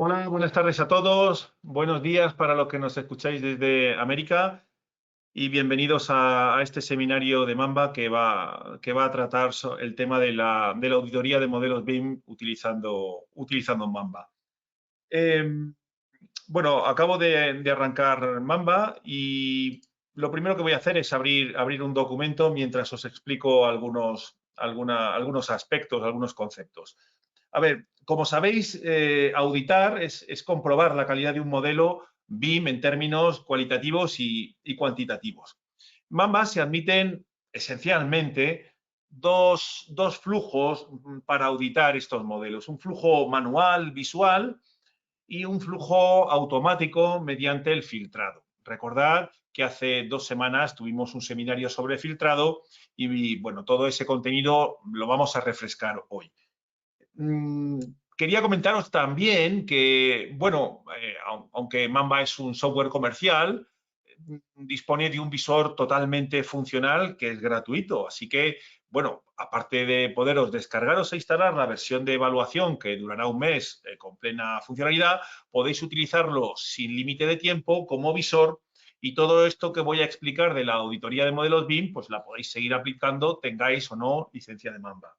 Hola, buenas tardes a todos. Buenos días para los que nos escucháis desde América y bienvenidos a este seminario de Mamba que va a tratar el tema de la auditoría de modelos BIM utilizando Mamba. Bueno, acabo de arrancar Mamba y lo primero que voy a hacer es abrir un documento mientras os explico algunos aspectos, algunos conceptos. A ver, como sabéis, auditar es comprobar la calidad de un modelo BIM en términos cualitativos y cuantitativos. Mamba se admiten esencialmente dos flujos para auditar estos modelos. Un flujo manual, visual, y un flujo automático mediante el filtrado. Recordad que hace 2 semanas tuvimos un seminario sobre filtrado y, bueno, todo ese contenido lo vamos a refrescar hoy. Quería comentaros también que, bueno, aunque Mamba es un software comercial, dispone de un visor totalmente funcional que es gratuito. Así que, bueno, aparte de poderos descargaros e instalar la versión de evaluación que durará un mes con plena funcionalidad, podéis utilizarlo sin límite de tiempo como visor y todo esto que voy a explicar de la auditoría de modelos BIM, pues la podéis seguir aplicando, tengáis o no licencia de Mamba.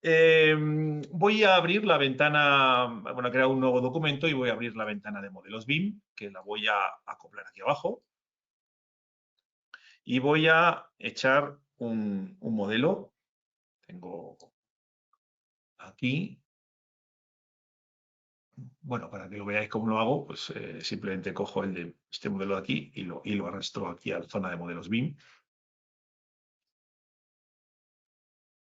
Voy a abrir la ventana, bueno, a crear un nuevo documento y voy a abrir la ventana de modelos BIM, que la voy a acoplar aquí abajo. Y voy a echar un modelo. Tengo aquí. Bueno, para que lo veáis cómo lo hago, pues simplemente cojo este modelo de aquí y lo arrastro aquí a la zona de modelos BIM.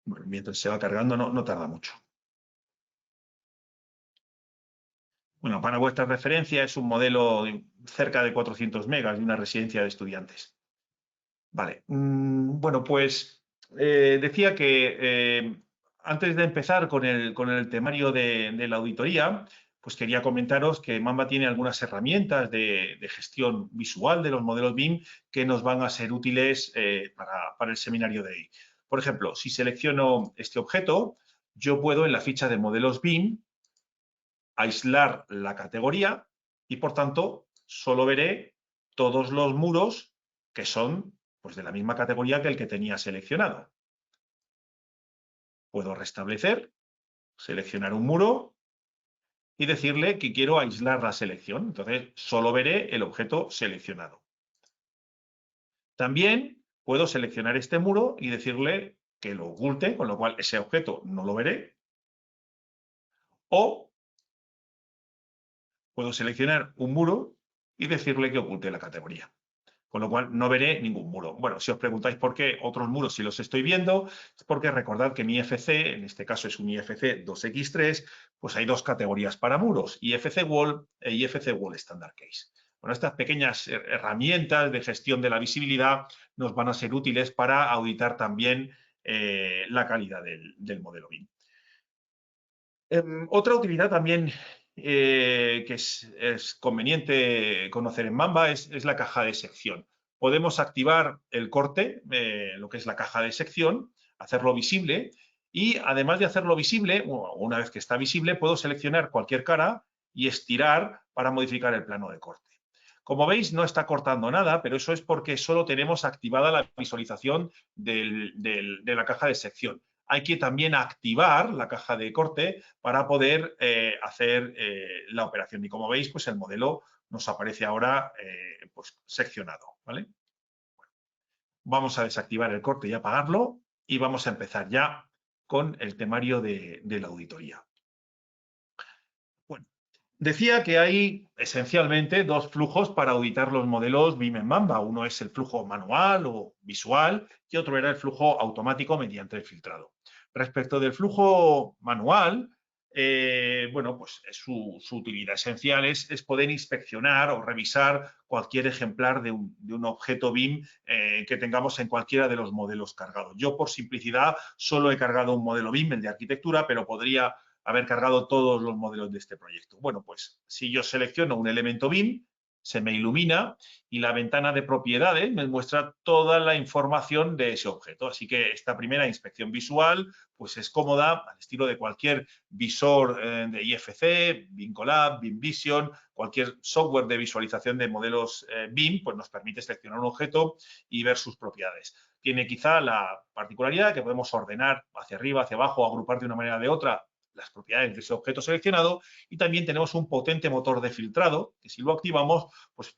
Bueno, mientras se va cargando no tarda mucho. Bueno, para vuestra referencia es un modelo de cerca de 400 megas de una residencia de estudiantes. Vale, bueno, pues decía que antes de empezar con el temario de la auditoría, pues quería comentaros que Mamba tiene algunas herramientas de gestión visual de los modelos BIM que nos van a ser útiles para el seminario de hoy. Por ejemplo, si selecciono este objeto, yo puedo en la ficha de modelos BIM aislar la categoría y, por tanto, solo veré todos los muros que son pues, de la misma categoría que el que tenía seleccionado. Puedo restablecer, seleccionar un muro y decirle que quiero aislar la selección. Entonces, solo veré el objeto seleccionado. También puedo seleccionar este muro y decirle que lo oculte, con lo cual ese objeto no lo veré. O puedo seleccionar un muro y decirle que oculte la categoría. Con lo cual no veré ningún muro. Bueno, si os preguntáis por qué otros muros sí los estoy viendo, es porque recordad que mi IFC, en este caso es un IFC 2x3, pues hay dos categorías para muros, IFC Wall e IFC Wall Standard Case. Bueno, estas pequeñas herramientas de gestión de la visibilidad nos van a ser útiles para auditar también la calidad del modelo BIM. Otra utilidad también que es conveniente conocer en Mamba es la caja de sección. Podemos activar el corte, lo que es la caja de sección, hacerlo visible y además de hacerlo visible, una vez que está visible, puedo seleccionar cualquier cara y estirar para modificar el plano de corte. Como veis, no está cortando nada, pero eso es porque solo tenemos activada la visualización de la caja de sección. Hay que también activar la caja de corte para poder hacer la operación. Y como veis, pues el modelo nos aparece ahora pues, seccionado, ¿vale? Bueno, vamos a desactivar el corte y apagarlo y vamos a empezar ya con el temario de la auditoría. Bueno, decía que hay esencialmente dos flujos para auditar los modelos BIM en Mamba. Uno es el flujo manual o visual y otro era el flujo automático mediante el filtrado. Respecto del flujo manual, bueno, pues su utilidad esencial es poder inspeccionar o revisar cualquier ejemplar de un objeto BIM que tengamos en cualquiera de los modelos cargados. Yo, por simplicidad, solo he cargado un modelo BIM, el de arquitectura, pero podría haber cargado todos los modelos de este proyecto. Bueno, pues si yo selecciono un elemento BIM, se me ilumina y la ventana de propiedades me muestra toda la información de ese objeto. Así que esta primera inspección visual pues es cómoda al estilo de cualquier visor de IFC, BIM Collab, BIM Vision, cualquier software de visualización de modelos BIM, pues nos permite seleccionar un objeto y ver sus propiedades. Tiene quizá la particularidad que podemos ordenar hacia arriba, hacia abajo, agrupar de una manera o de otra las propiedades de ese objeto seleccionado, y también tenemos un potente motor de filtrado que si lo activamos pues,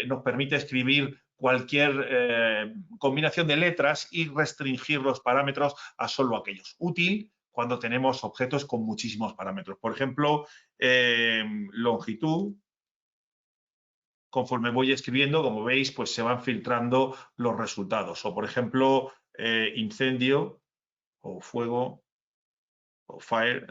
nos permite escribir cualquier combinación de letras y restringir los parámetros a solo aquellos. Útil cuando tenemos objetos con muchísimos parámetros. Por ejemplo, longitud. Conforme voy escribiendo, como veis, pues se van filtrando los resultados. O, por ejemplo, incendio o fuego o fire.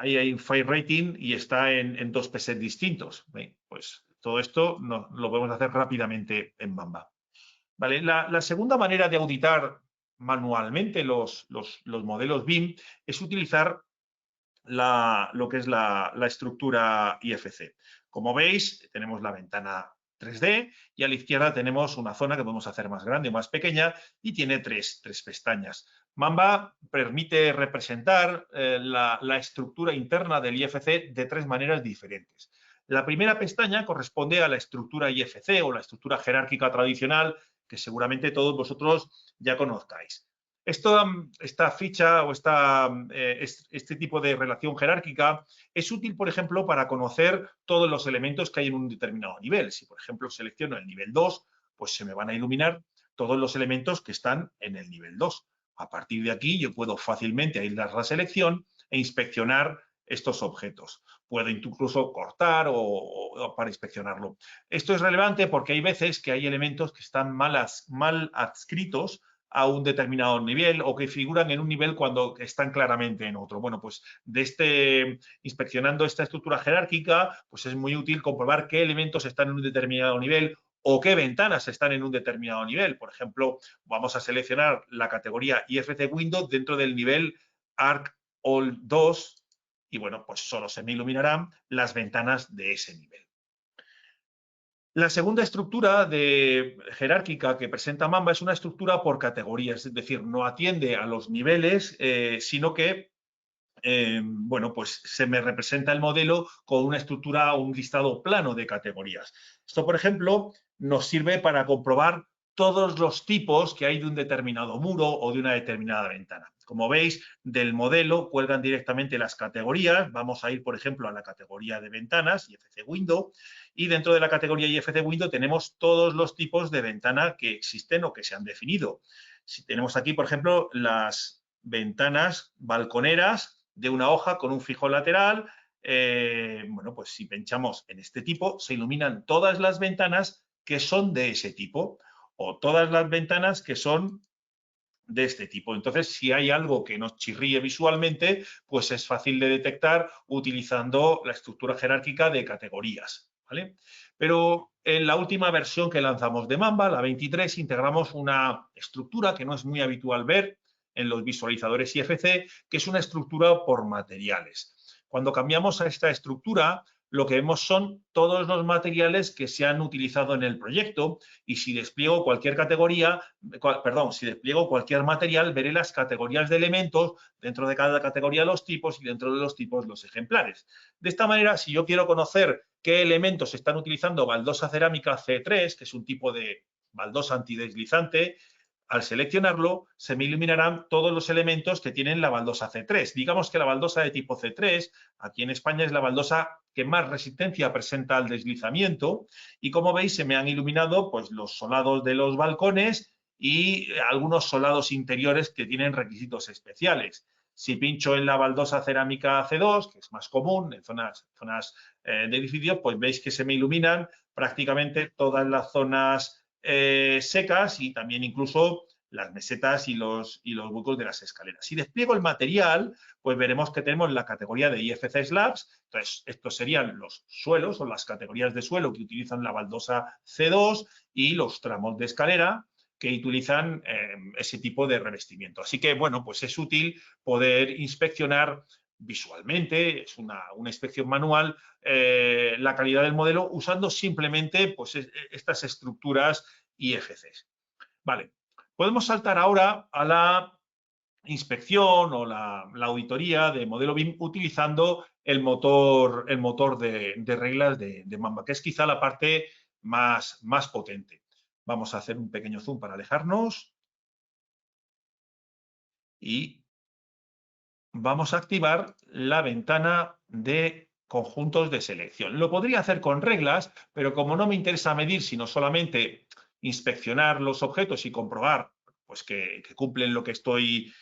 Ahí hay un fire rating y está en dos presets distintos. ¿Veis? Pues todo esto lo podemos hacer rápidamente en Mamba. ¿Vale? La segunda manera de auditar manualmente los modelos BIM es utilizar lo que es la estructura IFC. Como veis, tenemos la ventana 3D y a la izquierda tenemos una zona que podemos hacer más grande o más pequeña y tiene tres pestañas. Mamba permite representar la estructura interna del IFC de tres maneras diferentes. La primera pestaña corresponde a la estructura IFC o la estructura jerárquica tradicional que seguramente todos vosotros ya conozcáis. Esta ficha o este tipo de relación jerárquica es útil, por ejemplo, para conocer todos los elementos que hay en un determinado nivel. Si, por ejemplo, selecciono el nivel 2, pues se me van a iluminar todos los elementos que están en el nivel 2. A partir de aquí, yo puedo fácilmente aislar la selección e inspeccionar estos objetos. Puedo incluso cortar o para inspeccionarlo. Esto es relevante porque hay veces que hay elementos que están mal adscritos a un determinado nivel o que figuran en un nivel cuando están claramente en otro. Bueno, pues inspeccionando esta estructura jerárquica, pues es muy útil comprobar qué elementos están en un determinado nivel o qué ventanas están en un determinado nivel. Por ejemplo, vamos a seleccionar la categoría IFC Windows dentro del nivel Arc All 2 y bueno, pues solo se me iluminarán las ventanas de ese nivel. La segunda estructura jerárquica que presenta Mamba es una estructura por categorías, es decir, no atiende a los niveles, sino que bueno, pues se me representa el modelo con una estructura, un listado plano de categorías. Esto, por ejemplo, nos sirve para comprobar todos los tipos que hay de un determinado muro o de una determinada ventana. Como veis, del modelo cuelgan directamente las categorías. Vamos a ir, por ejemplo, a la categoría de ventanas, IFC Window, y dentro de la categoría IFC Window tenemos todos los tipos de ventana que existen o que se han definido. Si tenemos aquí, por ejemplo, las ventanas balconeras de una hoja con un fijo lateral. Bueno, pues si pinchamos en este tipo, se iluminan todas las ventanas que son de ese tipo o todas las ventanas que son de este tipo. Entonces, si hay algo que nos chirríe visualmente, pues es fácil de detectar utilizando la estructura jerárquica de categorías, ¿vale? Pero en la última versión que lanzamos de Mamba, la 23, integramos una estructura que no es muy habitual ver en los visualizadores IFC, que es una estructura por materiales. Cuando cambiamos a esta estructura, lo que vemos son todos los materiales que se han utilizado en el proyecto y si despliego cualquier categoría, si despliego cualquier material, veré las categorías de elementos, dentro de cada categoría los tipos y dentro de los tipos los ejemplares. De esta manera, si yo quiero conocer qué elementos están utilizando baldosa cerámica C3, que es un tipo de baldosa antideslizante, al seleccionarlo, se me iluminarán todos los elementos que tienen la baldosa C3. Digamos que la baldosa de tipo C3, aquí en España, es la baldosa que más resistencia presenta al deslizamiento. Y como veis, se me han iluminado pues, los solados de los balcones y algunos solados interiores que tienen requisitos especiales. Si pincho en la baldosa cerámica C2, que es más común en zonas de edificios, pues veis que se me iluminan prácticamente todas las zonas secas y también incluso las mesetas y los huecos de las escaleras. Si despliego el material, pues veremos que tenemos la categoría de IFC Slabs. Entonces, estos serían los suelos o las categorías de suelo que utilizan la baldosa C2 y los tramos de escalera que utilizan ese tipo de revestimiento. Así que, bueno, pues es útil poder inspeccionar visualmente, es una inspección manual, la calidad del modelo usando simplemente pues, estas estructuras IFCs. Vale, podemos saltar ahora a la inspección o la auditoría de modelo BIM utilizando el motor de reglas de Mamba, que es quizá la parte más potente. Vamos a hacer un pequeño zoom para alejarnos y vamos a activar la ventana de conjuntos de selección. Lo podría hacer con reglas, pero como no me interesa medir, sino solamente inspeccionar los objetos y comprobar pues, que cumplen lo que estoy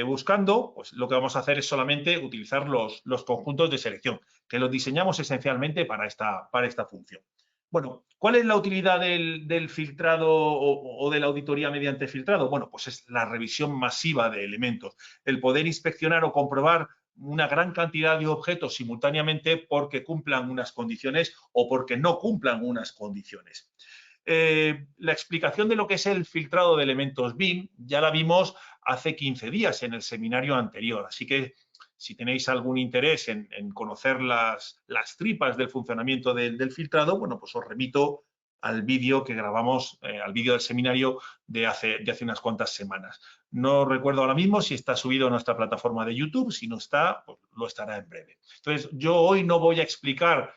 buscando, pues lo que vamos a hacer es solamente utilizar los conjuntos de selección, que los diseñamos esencialmente para esta función. Bueno, ¿cuál es la utilidad del filtrado o de la auditoría mediante filtrado? Bueno, pues es la revisión masiva de elementos, el poder inspeccionar o comprobar una gran cantidad de objetos simultáneamente porque cumplan unas condiciones o porque no cumplan unas condiciones. La explicación de lo que es el filtrado de elementos BIM ya la vimos hace 15 días en el seminario anterior, así que si tenéis algún interés en conocer las tripas del funcionamiento del filtrado, bueno, pues os remito al vídeo que grabamos, al vídeo del seminario de hace unas cuantas semanas. No recuerdo ahora mismo si está subido a nuestra plataforma de YouTube, si no está, pues lo estará en breve. Entonces, yo hoy no voy a explicar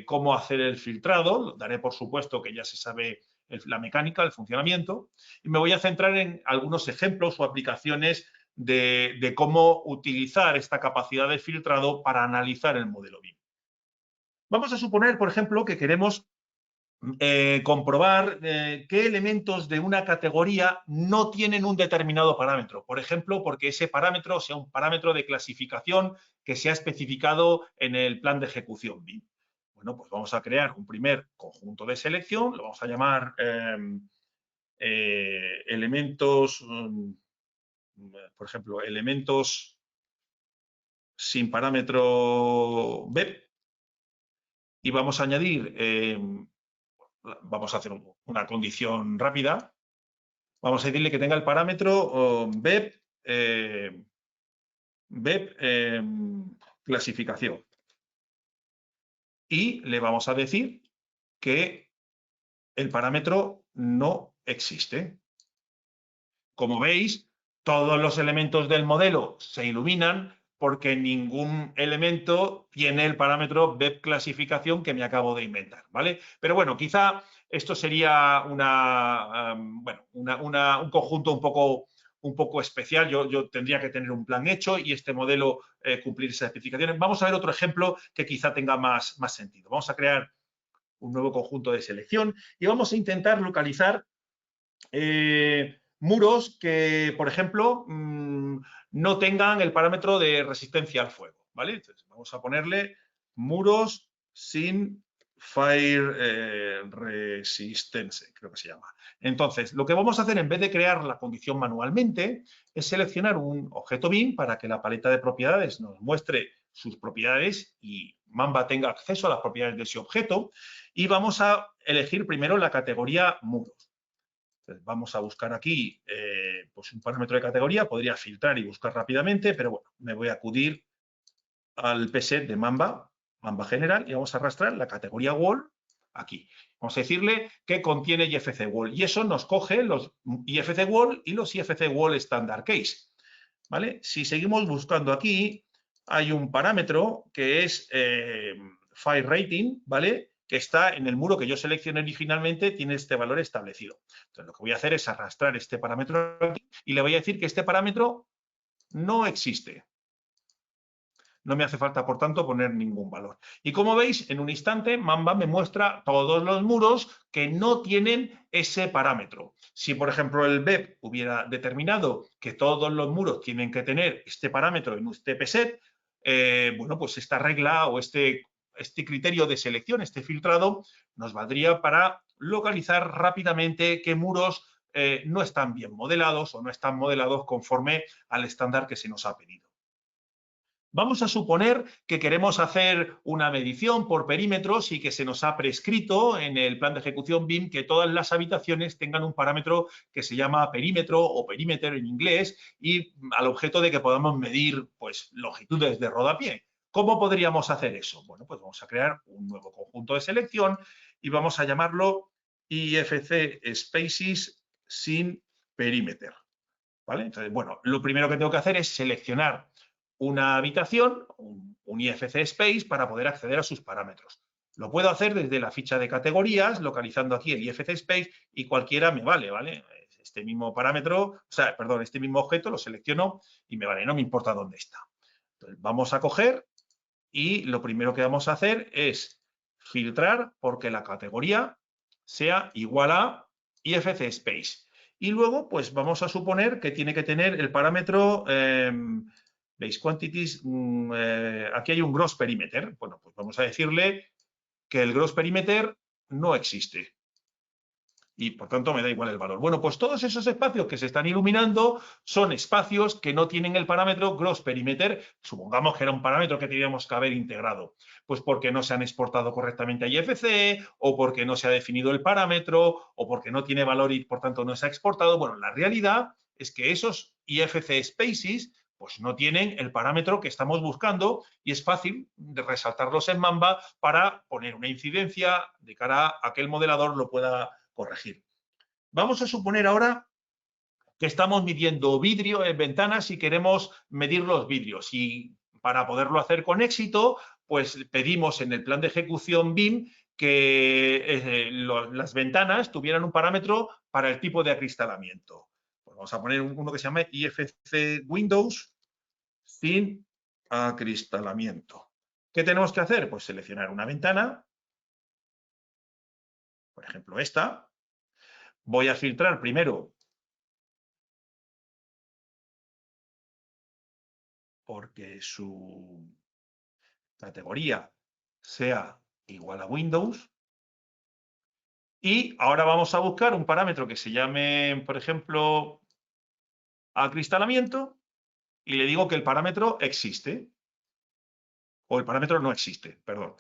cómo hacer el filtrado, daré por supuesto que ya se sabe la mecánica, el funcionamiento, y me voy a centrar en algunos ejemplos o aplicaciones de cómo utilizar esta capacidad de filtrado para analizar el modelo BIM. Vamos a suponer, por ejemplo, que queremos comprobar qué elementos de una categoría no tienen un determinado parámetro. Por ejemplo, porque ese parámetro sea un parámetro de clasificación que se ha especificado en el plan de ejecución BIM. Bueno, pues vamos a crear un primer conjunto de selección, lo vamos a llamar elementos, por ejemplo, elementos sin parámetro BEP, y vamos a añadir vamos a hacer una condición rápida. Vamos a decirle que tenga el parámetro BEP, clasificación. Y le vamos a decir que el parámetro no existe. Como veis, todos los elementos del modelo se iluminan porque ningún elemento tiene el parámetro BEP clasificación que me acabo de inventar, ¿vale? Pero bueno, quizá esto sería un conjunto un poco especial. Yo tendría que tener un plan hecho y este modelo cumplir esas especificaciones. Vamos a ver otro ejemplo que quizá tenga más sentido. Vamos a crear un nuevo conjunto de selección y vamos a intentar localizar muros que, por ejemplo, no tengan el parámetro de resistencia al fuego, ¿vale? Entonces, vamos a ponerle muros sin fire resistance, creo que se llama. Entonces, lo que vamos a hacer en vez de crear la condición manualmente es seleccionar un objeto BIM para que la paleta de propiedades nos muestre sus propiedades y Mamba tenga acceso a las propiedades de ese objeto y vamos a elegir primero la categoría muros. Entonces, vamos a buscar aquí pues un parámetro de categoría, podría filtrar y buscar rápidamente, pero bueno, me voy a acudir al preset de Mamba General y vamos a arrastrar la categoría Wall aquí. Vamos a decirle que contiene IFC Wall y eso nos coge los IFC Wall y los IFC Wall Standard Case. ¿Vale? Si seguimos buscando aquí, hay un parámetro que es Fire Rating, ¿vale? Que está en el muro que yo seleccioné originalmente, tiene este valor establecido. Entonces, lo que voy a hacer es arrastrar este parámetro aquí y le voy a decir que este parámetro no existe. No me hace falta, por tanto, poner ningún valor. Y como veis, en un instante, Mamba me muestra todos los muros que no tienen ese parámetro. Si, por ejemplo, el BEP hubiera determinado que todos los muros tienen que tener este parámetro en este preset, bueno, pues esta regla o este criterio de selección, este filtrado, nos valdría para localizar rápidamente qué muros no están bien modelados o no están modelados conforme al estándar que se nos ha pedido. Vamos a suponer que queremos hacer una medición por perímetros y que se nos ha prescrito en el plan de ejecución BIM que todas las habitaciones tengan un parámetro que se llama perímetro o perímetro en inglés y al objeto de que podamos medir pues, longitudes de rodapié. ¿Cómo podríamos hacer eso? Bueno, pues vamos a crear un nuevo conjunto de selección y vamos a llamarlo IFC Spaces sin perímetro. ¿Vale? Entonces, bueno, lo primero que tengo que hacer es seleccionar una habitación, un IFC Space, para poder acceder a sus parámetros. Lo puedo hacer desde la ficha de categorías, localizando aquí el IFC Space y cualquiera me vale, ¿vale? Este mismo parámetro, o sea, perdón, este mismo objeto lo selecciono y me vale, no me importa dónde está. Entonces, vamos a coger y lo primero que vamos a hacer es filtrar porque la categoría sea igual a IFC Space. Y luego, pues vamos a suponer que tiene que tener el parámetro base quantities. Aquí hay un gross perimeter. Bueno, pues vamos a decirle que el gross perimeter no existe. Y por tanto me da igual el valor. Bueno, pues todos esos espacios que se están iluminando son espacios que no tienen el parámetro gross perimeter. Supongamos que era un parámetro que teníamos que haber integrado. Pues porque no se han exportado correctamente a IFC, o porque no se ha definido el parámetro, o porque no tiene valor y por tanto no se ha exportado. Bueno, la realidad es que esos IFC spaces pues no tienen el parámetro que estamos buscando y es fácil de resaltarlos en Mamba para poner una incidencia de cara a que el modelador lo pueda corregir. Vamos a suponer ahora que estamos midiendo vidrio en ventanas y queremos medir los vidrios. Y para poderlo hacer con éxito, pues pedimos en el plan de ejecución BIM que las ventanas tuvieran un parámetro para el tipo de acristalamiento. Pues vamos a poner uno que se llama IFC Windows sin acristalamiento. ¿Qué tenemos que hacer? Pues seleccionar una ventana, por ejemplo esta. Voy a filtrar primero porque su categoría sea igual a Windows. Y ahora vamos a buscar un parámetro que se llame, por ejemplo, acristalamiento y le digo que el parámetro existe. O el parámetro no existe, perdón.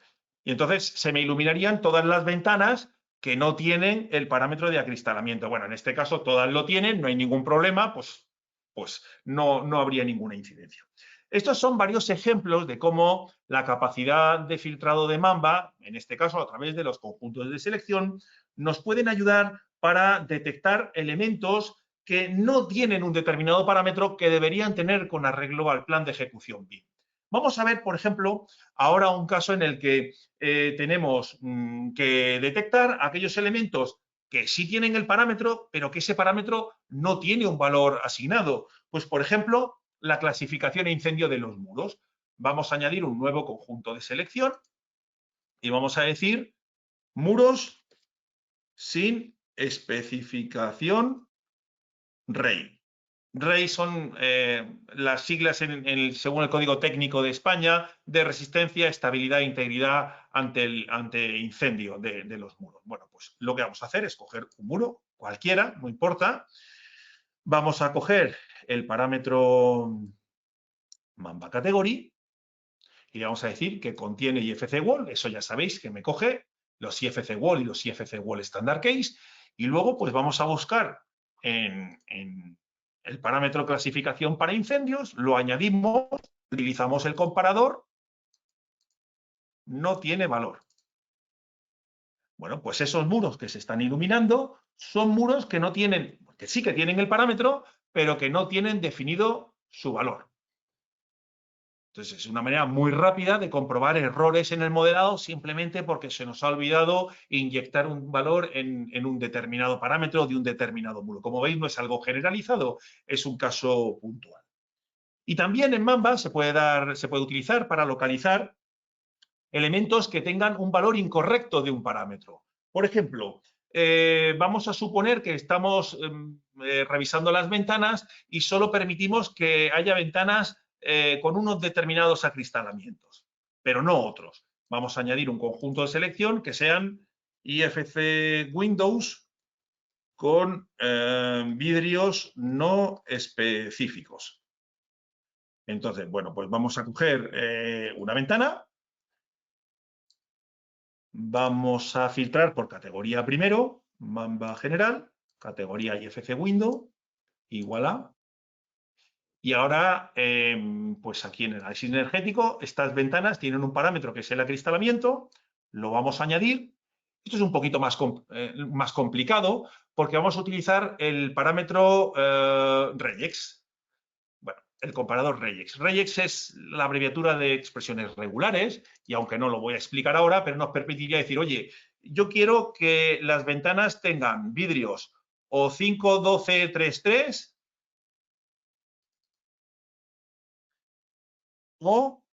Y entonces se me iluminarían todas las ventanas que no tienen el parámetro de acristalamiento. Bueno, en este caso todas lo tienen, no hay ningún problema, pues no habría ninguna incidencia. Estos son varios ejemplos de cómo la capacidad de filtrado de Mamba, en este caso a través de los conjuntos de selección, nos pueden ayudar para detectar elementos que no tienen un determinado parámetro que deberían tener con arreglo al plan de ejecución BIM. Vamos a ver, por ejemplo, ahora un caso en el que tenemos que detectar aquellos elementos que sí tienen el parámetro, pero que ese parámetro no tiene un valor asignado. Pues, por ejemplo, la clasificación e incendio de los muros. Vamos a añadir un nuevo conjunto de selección y vamos a decir muros sin especificación REI. REI son las siglas según el Código Técnico de España de resistencia, estabilidad e integridad ante incendio de los muros. Bueno, pues lo que vamos a hacer es coger un muro, cualquiera, no importa. Vamos a coger el parámetro Mamba Category y vamos a decir que contiene IFC Wall. Eso ya sabéis que me coge los IFC Wall y los IFC Wall Standard Case. Y luego pues vamos a buscar en el parámetro clasificación para incendios, lo añadimos, utilizamos el comparador, no tiene valor. Bueno, pues esos muros que se están iluminando son muros que no tienen, que sí que tienen el parámetro, pero que no tienen definido su valor. Entonces, es una manera muy rápida de comprobar errores en el modelado simplemente porque se nos ha olvidado inyectar un valor en un determinado parámetro de un determinado muro. Como veis, no es algo generalizado, es un caso puntual. Y también en Mamba se puede utilizar para localizar elementos que tengan un valor incorrecto de un parámetro. Por ejemplo, vamos a suponer que estamos revisando las ventanas y solo permitimos que haya ventanas con unos determinados acristalamientos, pero no otros. Vamos a añadir un conjunto de selección que sean IFC Windows con vidrios no específicos. Entonces, bueno, pues vamos a coger una ventana. Vamos a filtrar por categoría primero, Mamba general, categoría IFC Window, igual a. Y ahora, pues aquí en el análisis energético, estas ventanas tienen un parámetro que es el acristalamiento, lo vamos a añadir. Esto es un poquito más complicado porque vamos a utilizar el parámetro regex. Bueno, el comparador regex. Regex es la abreviatura de expresiones regulares y aunque no lo voy a explicar ahora, pero nos permitiría decir, oye, yo quiero que las ventanas tengan vidrios o 51233 o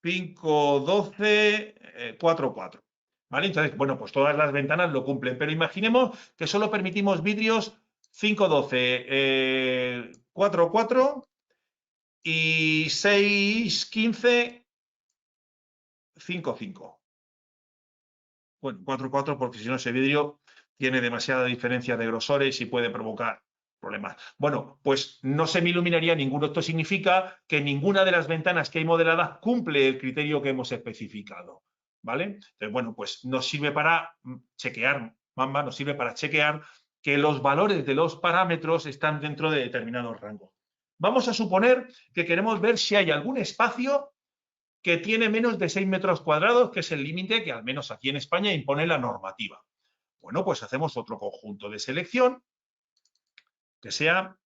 51244. ¿Vale? Entonces, bueno, pues todas las ventanas lo cumplen, pero imaginemos que solo permitimos vidrios 51244 y 61555. Bueno, 4,4 porque si no ese vidrio tiene demasiada diferencia de grosores y puede provocar problemas. Bueno, pues no se me iluminaría ninguno. Esto significa que ninguna de las ventanas que hay modeladas cumple el criterio que hemos especificado. ¿Vale? Entonces, bueno, pues nos sirve para chequear, Mamba nos sirve para chequear que los valores de los parámetros están dentro de determinados rangos. Vamos a suponer que queremos ver si hay algún espacio que tiene menos de 6 metros cuadrados, que es el límite que al menos aquí en España impone la normativa. Bueno, pues hacemos otro conjunto de selección que sea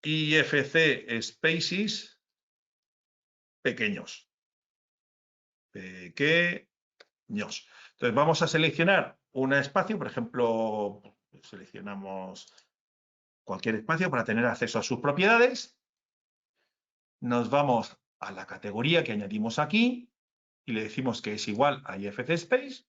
IFC Spaces pequeños. Pequeños. Entonces vamos a seleccionar un espacio, por ejemplo, seleccionamos cualquier espacio para tener acceso a sus propiedades. Nos vamos a la categoría que añadimos aquí y le decimos que es igual a IFC Space.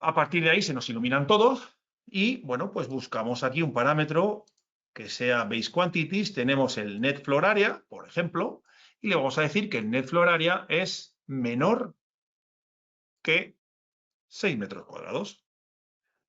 A partir de ahí se nos iluminan todos y, bueno, pues buscamos aquí un parámetro que sea Base Quantities. Tenemos el Net Floor Area, por ejemplo, y le vamos a decir que el Net Floor Area es menor que 6 metros cuadrados.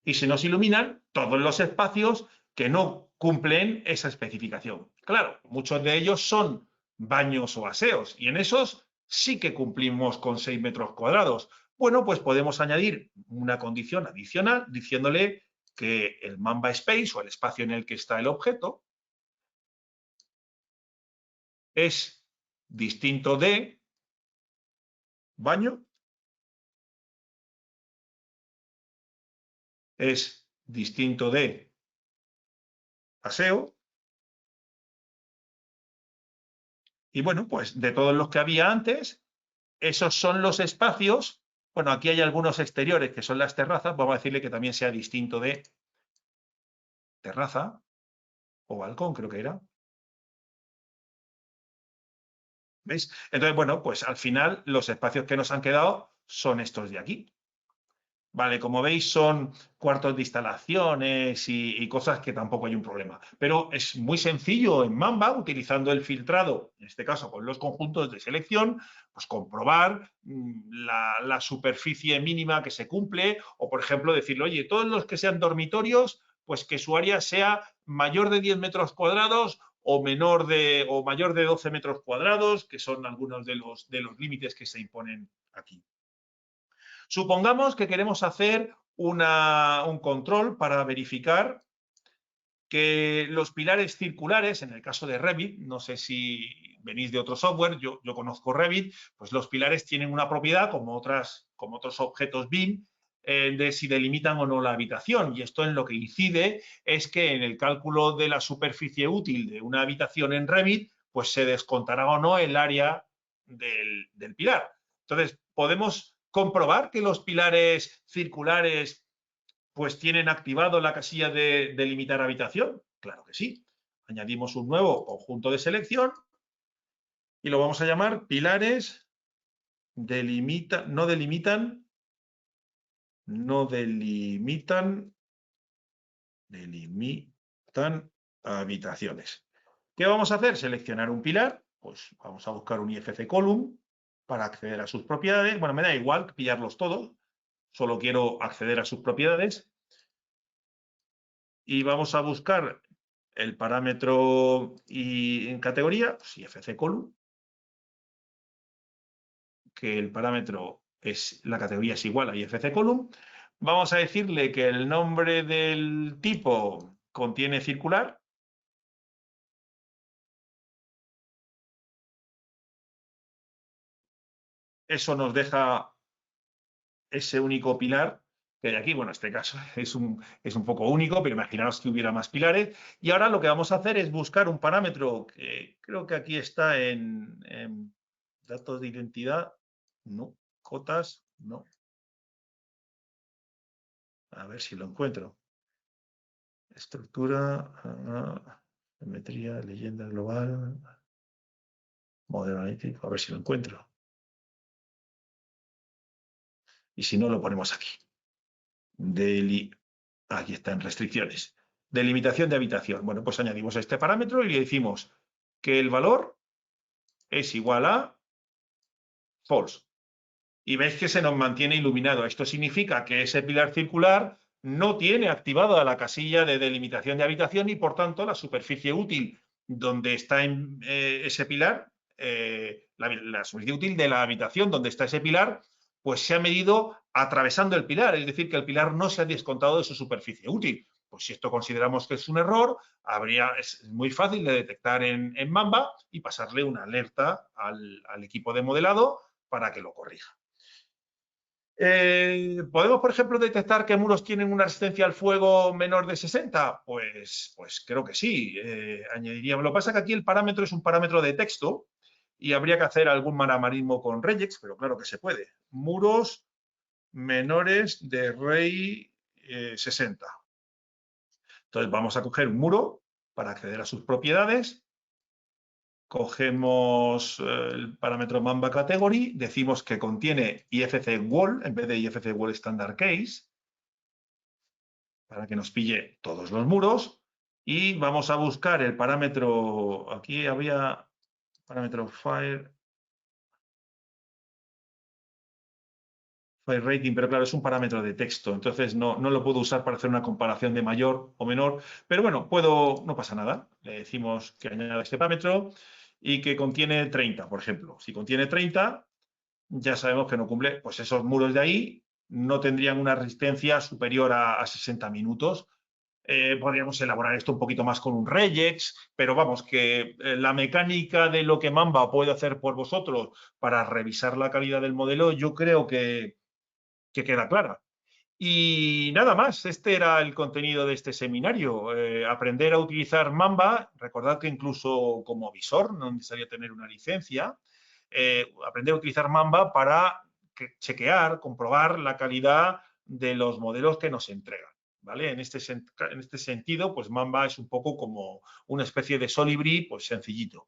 Y se nos iluminan todos los espacios que no cumplen esa especificación. Claro, muchos de ellos son baños o aseos y en esos sí que cumplimos con 6 metros cuadrados. Bueno, pues podemos añadir una condición adicional diciéndole que el Mamba Space o el espacio en el que está el objeto es distinto de baño, es distinto de aseo. Y bueno, pues de todos los que había antes, esos son los espacios. Bueno, aquí hay algunos exteriores que son las terrazas. Vamos a decirle que también sea distinto de terraza o balcón, creo que era. ¿Veis? Entonces, bueno, pues al final los espacios que nos han quedado son estos de aquí. Vale, como veis son cuartos de instalaciones y cosas que tampoco hay un problema. Pero es muy sencillo en Mamba, utilizando el filtrado, en este caso con los conjuntos de selección, pues comprobar la superficie mínima que se cumple o, por ejemplo, decirle, oye, todos los que sean dormitorios, pues que su área sea mayor de 10 metros cuadrados o mayor de 12 metros cuadrados, que son algunos de los límites que se imponen aquí. Supongamos que queremos hacer un control para verificar que los pilares circulares, en el caso de Revit, no sé si venís de otro software, yo conozco Revit, pues los pilares tienen una propiedad, como otros objetos BIM, de si delimitan o no la habitación. Y esto en lo que incide es que en el cálculo de la superficie útil de una habitación en Revit, pues se descontará o no el área del pilar. Entonces, podemos comprobar que los pilares circulares pues tienen activado la casilla de delimitar habitación. Claro que sí. Añadimos un nuevo conjunto de selección y lo vamos a llamar pilares no delimitan habitaciones. ¿Qué vamos a hacer? Seleccionar un pilar, pues vamos a buscar un IFC Column para acceder a sus propiedades. Bueno, me da igual pillarlos todos, solo quiero acceder a sus propiedades. Y vamos a buscar el parámetro y en categoría, pues IFC column, que el parámetro es, la categoría es igual a IFC column. Vamos a decirle que el nombre del tipo contiene circular. Eso nos deja ese único pilar que hay aquí. Bueno, este caso es un poco único, pero imaginaos que hubiera más pilares. Y ahora lo que vamos a hacer es buscar un parámetro que creo que aquí está en datos de identidad. No, cotas, no. A ver si lo encuentro. Estructura, geometría, leyenda global, modelo analítico, a ver si lo encuentro. Y si no, lo ponemos aquí. Aquí está en restricciones. Delimitación de habitación. Bueno, pues añadimos este parámetro y le decimos que el valor es igual a false. Y veis que se nos mantiene iluminado. Esto significa que ese pilar circular no tiene activada la casilla de delimitación de habitación y, por tanto, la superficie útil donde está ese pilar, la superficie útil de la habitación donde está ese pilar, pues se ha medido atravesando el pilar, es decir, que el pilar no se ha descontado de su superficie útil. Pues si esto consideramos que es un error, es muy fácil de detectar en Mamba y pasarle una alerta al equipo de modelado para que lo corrija. ¿Podemos, por ejemplo, detectar que muros tienen una resistencia al fuego menor de 60? Pues creo que sí. Añadiríamos. Lo que pasa es que aquí el parámetro es un parámetro de texto y habría que hacer algún malabarismo con regex, pero claro que se puede. Muros menores de REI 60. Entonces vamos a coger un muro para acceder a sus propiedades. Cogemos el parámetro Mamba Category, decimos que contiene IFC Wall en vez de IFC Wall Standard Case, para que nos pille todos los muros. Y vamos a buscar el parámetro, aquí había parámetro Fire Rating, pero claro, es un parámetro de texto, entonces no lo puedo usar para hacer una comparación de mayor o menor, pero bueno, no pasa nada. Le decimos que añada este parámetro y que contiene 30, por ejemplo. Si contiene 30, ya sabemos que no cumple, pues esos muros de ahí no tendrían una resistencia superior a 60 minutos. Podríamos elaborar esto un poquito más con un regex, pero vamos, que la mecánica de lo que Mamba puede hacer por vosotros para revisar la calidad del modelo, yo creo que queda clara. Y nada más, este era el contenido de este seminario. Aprender a utilizar Mamba, recordad que incluso como visor no necesaria tener una licencia. Aprender a utilizar Mamba para chequear, comprobar la calidad de los modelos que nos entregan. ¿Vale? En este sentido, pues Mamba es un poco como una especie de Solibri, pues sencillito.